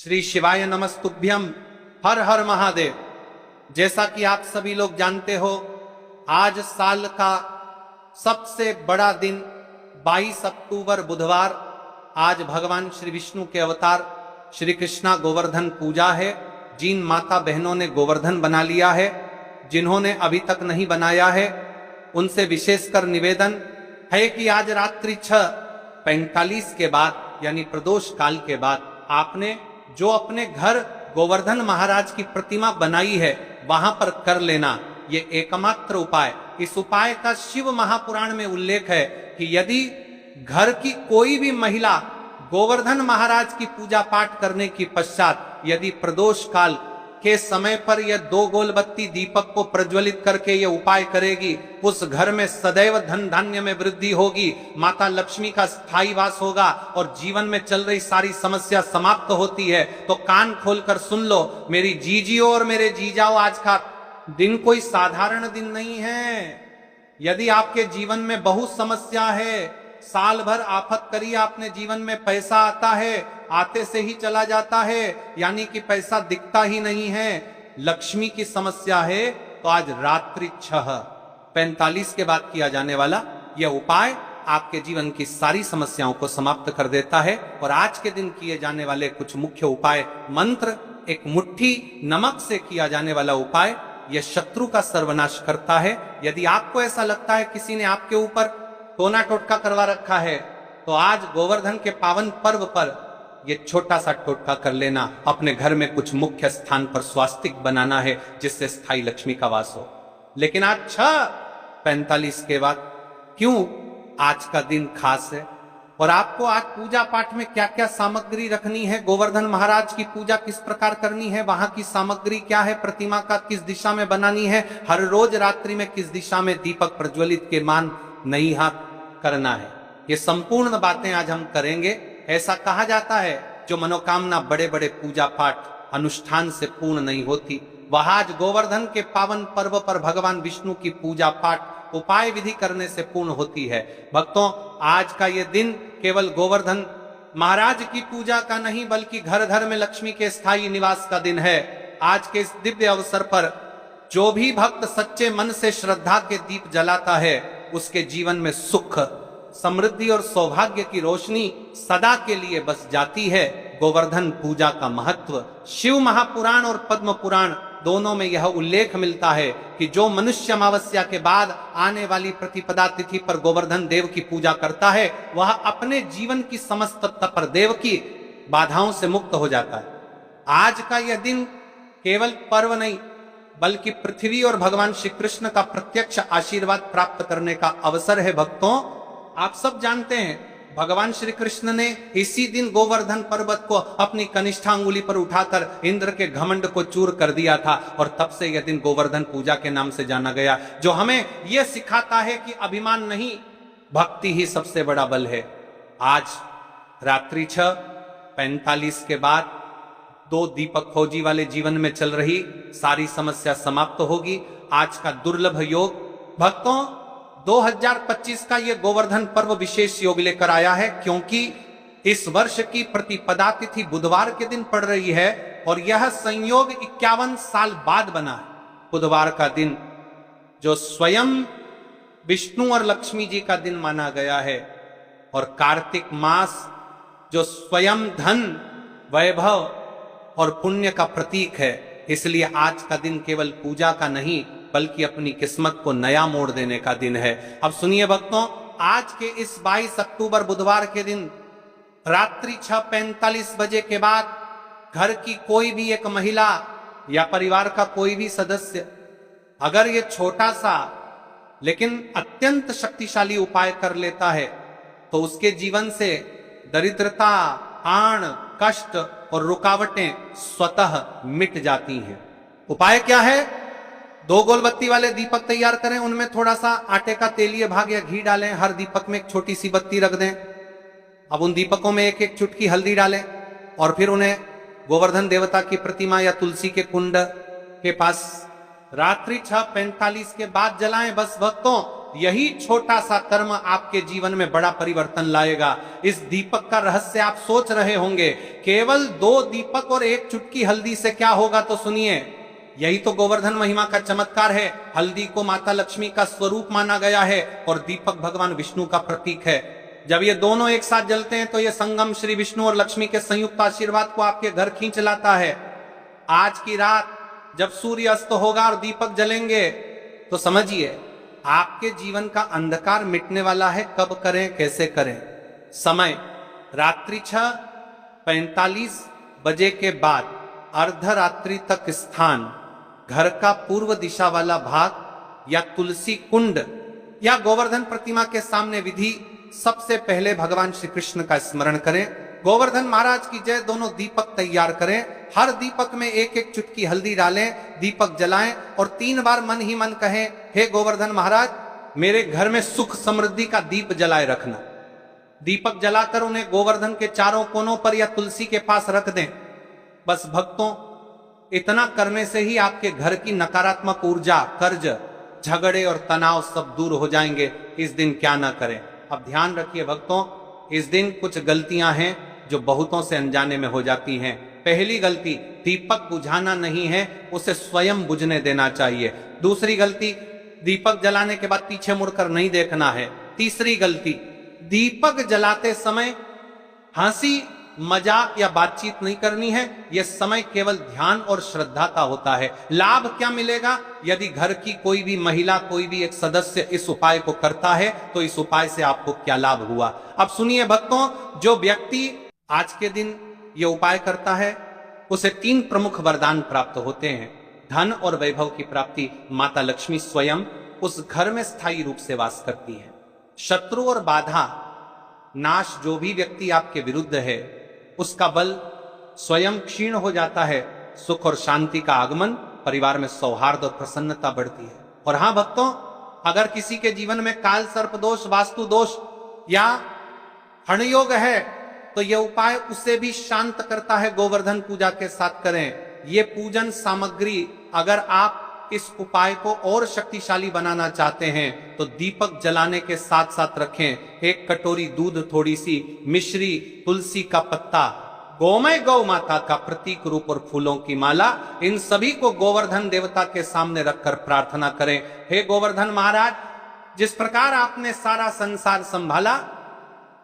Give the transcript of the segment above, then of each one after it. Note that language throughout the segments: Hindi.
श्री शिवाय नमस्तुभ्यम। हर हर महादेव। जैसा कि आप सभी लोग जानते हो, आज साल का सबसे बड़ा दिन 22 अक्टूबर बुधवार, आज भगवान श्री विष्णु के अवतार श्री कृष्णा गोवर्धन पूजा है। जिन माता बहनों ने गोवर्धन बना लिया है, जिन्होंने अभी तक नहीं बनाया है, उनसे विशेषकर निवेदन है कि आज रात्रि 6:45 के बाद यानी प्रदोष काल के बाद आपने जो अपने घर गोवर्धन महाराज की प्रतिमा बनाई है वहां पर कर लेना। ये एकमात्र उपाय, इस उपाय का शिव महापुराण में उल्लेख है कि यदि घर की कोई भी महिला गोवर्धन महाराज की पूजा पाठ करने की पश्चात यदि प्रदोष काल के समय पर यह 2 गोलबत्ती दीपक को प्रज्वलित करके यह उपाय करेगी, उस घर में सदैव धन धान्य में वृद्धि होगी, माता लक्ष्मी का स्थायी वास होगा और जीवन में चल रही सारी समस्या समाप्त होती है। तो कान खोलकर सुन लो मेरी जीजियों और मेरे जीजाओ, आज का दिन कोई साधारण दिन नहीं है। यदि आपके जीवन में बहुत समस्या है, साल भर आफत करी आपने, जीवन में पैसा आता है, आते से ही चला जाता है, यानी कि पैसा दिखता ही नहीं है, लक्ष्मी की समस्या है, तो आज रात्रि 6:45 के बाद किया जाने वाला यह उपाय आपके जीवन की सारी समस्याओं को समाप्त कर देता है। और आज के दिन किए जाने वाले कुछ मुख्य उपाय मंत्र, एक मुट्ठी नमक से किया जाने वाला उपाय, यह शत्रु का सर्वनाश करता है। यदि आपको ऐसा लगता है किसी ने आपके ऊपर टोना टोटका करवा रखा है, तो आज गोवर्धन के पावन पर्व पर यह छोटा सा टोटका कर लेना। अपने घर में कुछ मुख्य स्थान पर स्वास्तिक बनाना है जिससे स्थायी लक्ष्मी का वास हो। लेकिन आज 6:45 के बाद क्यों आज का दिन खास है और आपको आज पूजा पाठ में क्या क्या सामग्री रखनी है, गोवर्धन महाराज की पूजा किस प्रकार करनी है, वहां की सामग्री क्या है, प्रतिमा का किस दिशा में बनानी है, हर रोज रात्रि में किस दिशा में दीपक प्रज्वलित के मान नहीं हाथ करना है, ये संपूर्ण बातें आज हम करेंगे। ऐसा कहा जाता है जो मनोकामना बड़े बड़े पूजा पाठ अनुष्ठान से पूर्ण नहीं होती, वह आज गोवर्धन के पावन पर्व पर भगवान विष्णु की पूजा पाठ उपाय विधि करने से पूर्ण होती है। भक्तों, आज का यह दिन केवल गोवर्धन महाराज की पूजा का नहीं बल्कि घर घर में लक्ष्मी के स्थायी निवास का दिन है। आज के इस दिव्य अवसर पर जो भी भक्त सच्चे मन से श्रद्धा के दीप जलाता है, उसके जीवन में सुख, समृद्धि और सौभाग्य की रोशनी सदा के लिए बस जाती है। गोवर्धन पूजा का महत्व शिव महापुराण और पद्म पुराण दोनों में यह उल्लेख मिलता है कि जो मनुष्य अमावस्या के बाद आने वाली प्रतिपदा तिथि पर गोवर्धन देव की पूजा करता है, वह अपने जीवन की समस्त तपर देव की बाधाओं से मुक्त हो जाता है। आज का यह दिन केवल पर्व नहीं बल्कि पृथ्वी और भगवान श्री कृष्ण का प्रत्यक्ष आशीर्वाद प्राप्त करने का अवसर है। भक्तों, आप सब जानते हैं भगवान श्री कृष्ण ने इसी दिन गोवर्धन पर्वत को अपनी कनिष्ठा अंगुली पर उठाकर इंद्र के घमंड को चूर कर दिया था और तब से यह दिन गोवर्धन पूजा के नाम से जाना गया, जो हमें यह सिखाता है कि अभिमान नहीं, भक्ति ही सबसे बड़ा बल है। आज रात्रि 6:45 के बाद 2 दीपक खोजी वाले जीवन में चल रही सारी समस्या समाप्त होगी। आज का दुर्लभ योग भक्तों 2025 का यह गोवर्धन पर्व विशेष योग लेकर आया है, क्योंकि इस वर्ष की प्रतिपदा तिथि बुधवार के दिन पड़ रही है और यह संयोग 51 साल बाद बना है। बुधवार का दिन जो स्वयं विष्णु और लक्ष्मी जी का दिन माना गया है और कार्तिक मास जो स्वयं धन, वैभव और पुण्य का प्रतीक है, इसलिए आज का दिन केवल पूजा का नहीं बल्कि अपनी किस्मत को नया मोड़ देने का दिन है। अब सुनिए भक्तों, आज के इस 22 अक्टूबर बुधवार के दिन रात्रि 6:45 बजे के बाद घर की कोई भी एक महिला या परिवार का कोई भी सदस्य अगर ये छोटा सा लेकिन अत्यंत शक्तिशाली उपाय कर लेता है, तो उसके जीवन से दरिद्रता, आण, कष्ट और रुकावटें स्वतः मिट जाती हैं। उपाय क्या है? 2 गोलबत्ती वाले दीपक तैयार करें, उनमें थोड़ा सा आटे का तेलीय भाग या घी डालें, हर दीपक में एक छोटी सी बत्ती रख दें। अब उन दीपकों में एक एक चुटकी हल्दी डालें और फिर उन्हें गोवर्धन देवता की प्रतिमा या तुलसी के कुंड के पास रात्रि 6:45 के बाद जलाएं। बस भक्तों, यही छोटा सा कर्म आपके जीवन में बड़ा परिवर्तन लाएगा। इस दीपक का रहस्य आप सोच रहे होंगे, केवल 2 दीपक और 1 चुटकी हल्दी से क्या होगा, तो सुनिए। यही तो गोवर्धन महिमा का चमत्कार है। हल्दी को माता लक्ष्मी का स्वरूप माना गया है और दीपक भगवान विष्णु का प्रतीक है। जब ये दोनों एक साथ जलते हैं तो ये संगम श्री विष्णु और लक्ष्मी के संयुक्त आशीर्वाद को आपके घर खींच लाता है। आज की रात जब सूर्य अस्त होगा और दीपक जलेंगे तो समझिए आपके जीवन का अंधकार मिटने वाला है। कब करें, कैसे करें? समय रात्रि 6:45 बजे के बाद अर्धरात्रि तक स्थान घर का पूर्व दिशा वाला भाग या तुलसी कुंड या गोवर्धन प्रतिमा के सामने विधि। सबसे पहले भगवान श्री कृष्ण का स्मरण करें, गोवर्धन महाराज की जय, दोनों दीपक तैयार करें। हर दीपक में 1-1 चुटकी हल्दी डालें, दीपक जलाएं और 3 बार मन ही मन कहें, हे गोवर्धन महाराज मेरे घर में सुख समृद्धि का दीप जलाए रखना। दीपक जलाकर उन्हें गोवर्धन के चारों कोनों पर या तुलसी के पास रख दें। बस भक्तों, इतना करने से ही आपके घर की नकारात्मक ऊर्जा, कर्ज, झगड़े और तनाव सब दूर हो जाएंगे। इस दिन क्या ना करें। अब ध्यान रखिए भक्तों, इस दिन कुछ गलतियां हैं जो बहुतों से अनजाने में हो जाती हैं। पहली गलती, दीपक बुझाना नहीं है, उसे स्वयं बुझने देना चाहिए। दूसरी गलती, दीपक जलाने के बाद पीछे मुड़कर नहीं देखना है। तीसरी गलती, दीपक जलाते समय हंसी, मजाक या बातचीत नहीं करनी है। यह समय केवल ध्यान और श्रद्धा का होता है। लाभ क्या मिलेगा? यदि घर की कोई भी महिला, कोई भी एक सदस्य इस उपाय को करता है तो इस उपाय से आपको क्या लाभ हुआ। अब सुनिए भक्तों, जो व्यक्ति आज के दिन यह उपाय करता है उसे 3 प्रमुख वरदान प्राप्त होते हैं। धन और वैभव की प्राप्ति। माता लक्ष्मी स्वयं उस घर में स्थायी रूप से वास करती है। शत्रु और बाधा नाश, जो भी व्यक्ति आपके विरुद्ध है उसका बल स्वयं क्षीण हो जाता है। सुख और शांति का आगमन, परिवार में सौहार्द और प्रसन्नता बढ़ती है। और हां भक्तों, अगर किसी के जीवन में काल सर्प दोष, वास्तु दोष या हणयोग है तो यह उपाय उसे भी शांत करता है। गोवर्धन पूजा के साथ करें। यह पूजन सामग्री अगर आप इस उपाय को और शक्तिशाली बनाना चाहते हैं तो दीपक जलाने के साथ साथ रखें 1 कटोरी दूध, थोड़ी सी मिश्री, तुलसी का पत्ता, गोमय गौ माता का प्रतीक रूप और फूलों की माला। इन सभी को गोवर्धन देवता के सामने रखकर प्रार्थना करें, हे गोवर्धन महाराज, जिस प्रकार आपने सारा संसार संभाला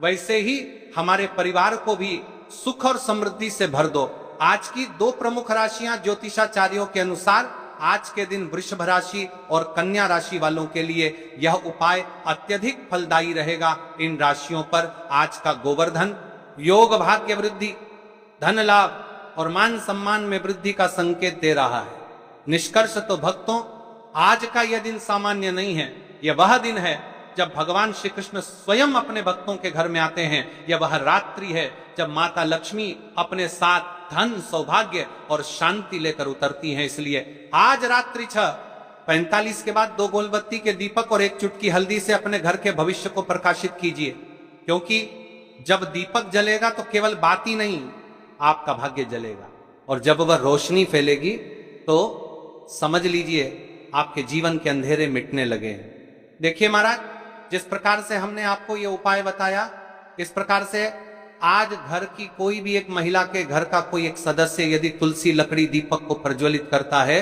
वैसे ही हमारे परिवार को भी सुख और समृद्धि से भर दो। आज की 2 प्रमुख राशियां ज्योतिषाचार्यों के अनुसार आज के दिन वृषभ राशि और कन्या राशि वालों के लिए यह उपाय अत्यधिक फलदायी रहेगा। इन राशियों पर आज का गोवर्धन योग, भाग्य वृद्धि, धन लाभ और मान सम्मान में वृद्धि का संकेत दे रहा है। निष्कर्ष तो भक्तों, आज का यह दिन सामान्य नहीं है। यह वह दिन है जब भगवान श्री कृष्ण स्वयं अपने भक्तों के घर में आते हैं। यह वह रात्रि है जब माता लक्ष्मी अपने साथ धन, सौभाग्य और शांति लेकर उतरती हैं। इसलिए आज रात्रि 6:45 के बाद 2 गोलबत्ती के दीपक और 1 चुटकी हल्दी से अपने घर के भविष्य को प्रकाशित कीजिए, क्योंकि जब दीपक जलेगा तो केवल बात ही नहीं, आपका भाग्य जलेगा। और जब वह रोशनी फैलेगी तो समझ लीजिए आपके जीवन के अंधेरे मिटने लगे हैं। देखिए महाराज, जिस प्रकार से हमने आपको यह उपाय बताया, इस प्रकार से आज घर की कोई भी एक महिला के घर का कोई एक सदस्य यदि तुलसी लकड़ी दीपक को प्रज्वलित करता है,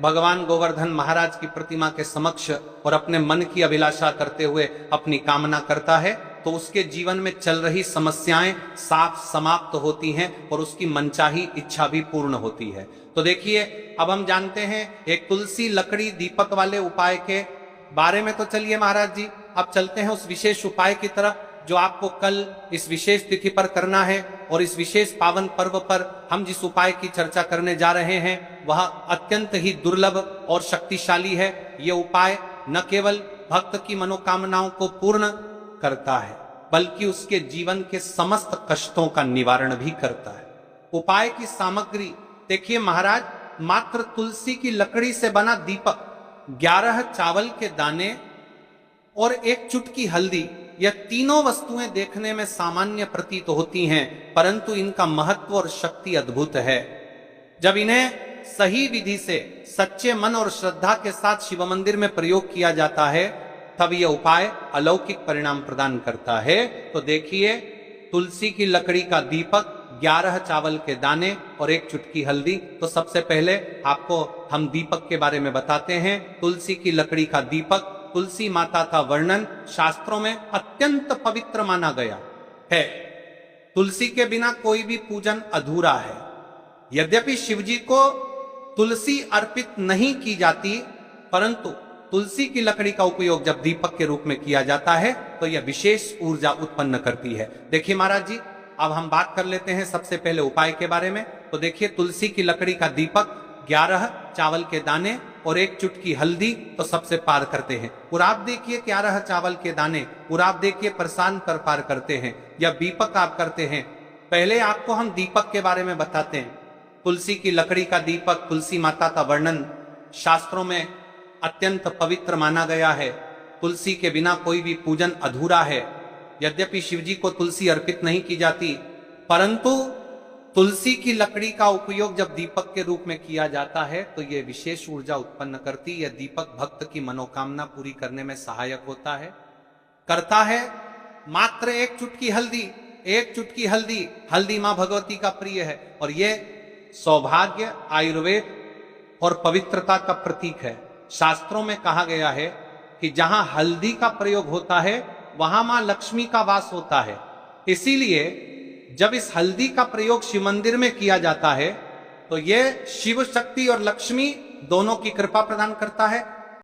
भगवान गोवर्धन महाराज की प्रतिमा के समक्ष और अपने मन की अभिलाषा करते हुए अपनी कामना करता है, तो उसके जीवन में चल रही समस्याएं साफ समाप्त होती हैं और उसकी मनचाही इच्छा भी पूर्ण होती है। तो देखिए, अब हम जानते हैं एक तुलसी लकड़ी दीपक वाले उपाय के बारे में। तो चलिए महाराज जी, अब चलते हैं उस विशेष उपाय की तरफ जो आपको कल इस विशेष तिथि पर करना है। और इस विशेष पावन पर्व पर हम जिस उपाय की चर्चा करने जा रहे हैं वह अत्यंत ही दुर्लभ और शक्तिशाली है। यह उपाय न केवल भक्त की मनोकामनाओं को पूर्ण करता है बल्कि उसके जीवन के समस्त कष्टों का निवारण भी करता है। उपाय की सामग्री देखिए महाराज, मात्र तुलसी की लकड़ी से बना दीपक, 11 चावल के दाने और 1 चुटकी हल्दी, यह तीनों वस्तुएं देखने में सामान्य प्रतीत होती हैं, परंतु इनका महत्व और शक्ति अद्भुत है। जब इन्हें सही विधि से सच्चे मन और श्रद्धा के साथ शिव मंदिर में प्रयोग किया जाता है तब यह उपाय अलौकिक परिणाम प्रदान करता है। तो देखिए, तुलसी की लकड़ी का दीपक, 11 चावल के दाने और 1 चुटकी हल्दी। तो सबसे पहले आपको हम दीपक के बारे में बताते हैं। तुलसी की लकड़ी का दीपक, तुलसी माता का वर्णन शास्त्रों में अत्यंत पवित्र माना गया है। तुलसी के बिना कोई भी पूजन अधूरा है। यद्यपि शिवजी को तुलसी अर्पित नहीं की जाती, परंतु तुलसी की लकड़ी का उपयोग जब दीपक के रूप में किया जाता है तो यह विशेष ऊर्जा उत्पन्न करती है। देखिए महाराज जी, अब हम बात कर लेते हैं सबसे पहले उपाय के बारे में। तो देखिए, तुलसी की लकड़ी का दीपक, 11 चावल के दाने और 1 चुटकी हल्दी तो सबसे पार करते हैं। और आप देखिए, 11 चावल के दाने और आप देखिए परेशान कर पार करते हैं। या दीपक आप करते हैं। पहले आपको हम दीपक के बारे में बताते हैं। तुलसी की लकड़ी का दीपक, तुलसी माता का वर्णन शास्त्रों में अत्यंत पवित्र माना गया है। तुलसी के बिना कोई भी पूजन अधूरा है। यद्यपि शिवजी को तुलसी अर्पित नहीं की जाती, परंतु तुलसी की लकड़ी का उपयोग जब दीपक के रूप में किया जाता है तो यह विशेष ऊर्जा उत्पन्न करती। यह दीपक भक्त की मनोकामना पूरी करने में सहायक होता है, करता है। मात्र 1 चुटकी हल्दी, 1 चुटकी हल्दी, हल्दी मां भगवती का प्रिय है और यह सौभाग्य, आयुर्वेद और पवित्रता का प्रतीक है। शास्त्रों में कहा गया है कि जहां हल्दी का प्रयोग होता है वहां मां लक्ष्मी का वास होता है। इसीलिए जब इस हल्दी का प्रयोग शिव मंदिर में किया जाता है तो यह शिव शक्ति और लक्ष्मी दोनों की कृपा प्रदान करता है।